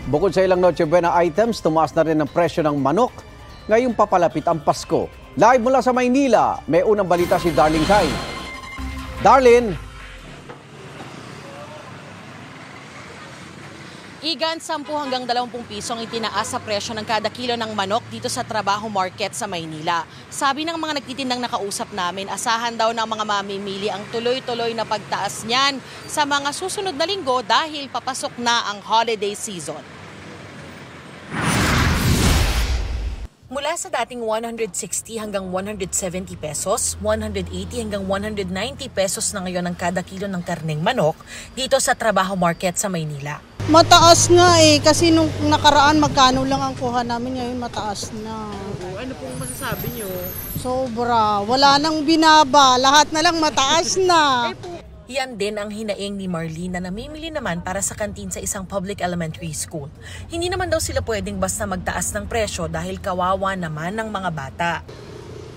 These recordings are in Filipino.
Bukod sa ilang Noche Buena items, tumaas na rin ang presyo ng manok. Ngayong papalapit ang Pasko. Live mula sa Maynila, may unang balita si Darlene Kai. Darlene! Igan, 10 hanggang 20 piso ang itinaas sa presyo ng kada kilo ng manok dito sa Trabaho Market sa Maynila. Sabi ng mga nagtitindang nakausap namin, asahan daw ng mga mamimili ang tuloy-tuloy na pagtaas niyan sa mga susunod na linggo dahil papasok na ang holiday season. Mula sa dating 160 hanggang 170 pesos, 180 hanggang 190 pesos na ngayon ang kada kilo ng karneng manok dito sa Trabaho Market sa Maynila. Mataas nga kasi nung nakaraan magkano lang ang kuha namin, ngayon mataas na. Ano pong masasabi niyo? Sobra, wala nang binaba, lahat na lang mataas na. Yan din ang hinaing ni Marlene na namimili naman para sa kantin sa isang public elementary school. Hindi naman daw sila pwedeng basta magtaas ng presyo dahil kawawa naman ng mga bata.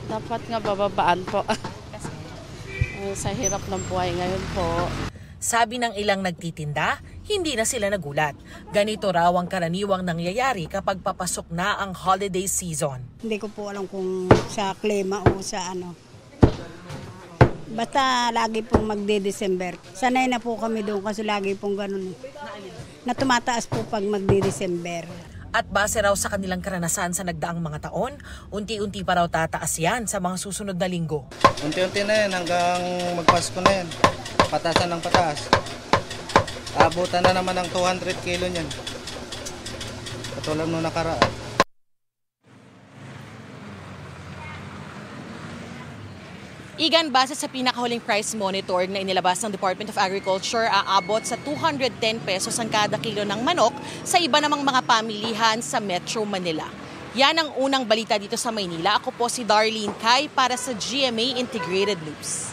Dapat nga bababaan po. Kasi sa hirap ng buhay ngayon po. Sabi ng ilang nagtitinda, hindi na sila nagulat. Ganito raw ang karaniwang nangyayari kapag papasok na ang holiday season. Hindi ko po alam kung sa klima o sa ano. Basta lagi pong magde-December. Sanay na po kami doon kasi lagi pong ganun. Na tumataas po pag magde-December. At base raw sa kanilang karanasan sa nagdaang mga taon, unti-unti pa raw tataas yan sa mga susunod na linggo. Unti-unti na yan hanggang magpasko na yan. Patasan ng pataas. Abutan na naman ng 200 kilo niyan. Katulad nung nakaraan. Igan, base sa pinakahuling price monitor na inilabas ng Department of Agriculture, aabot sa 210 pesos ang kada kilo ng manok sa iba namang mga pamilihan sa Metro Manila. Yan ang unang balita dito sa Maynila. Ako po si Darlene Kai para sa GMA Integrated News.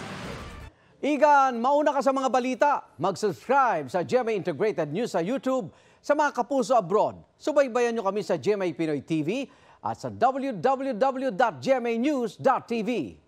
Igan, mauna ka sa mga balita. Mag-subscribe sa GMA Integrated News sa YouTube. Sa mga kapuso abroad, subaybayan nyo kami sa GMA Pinoy TV at sa www.gmanews.tv.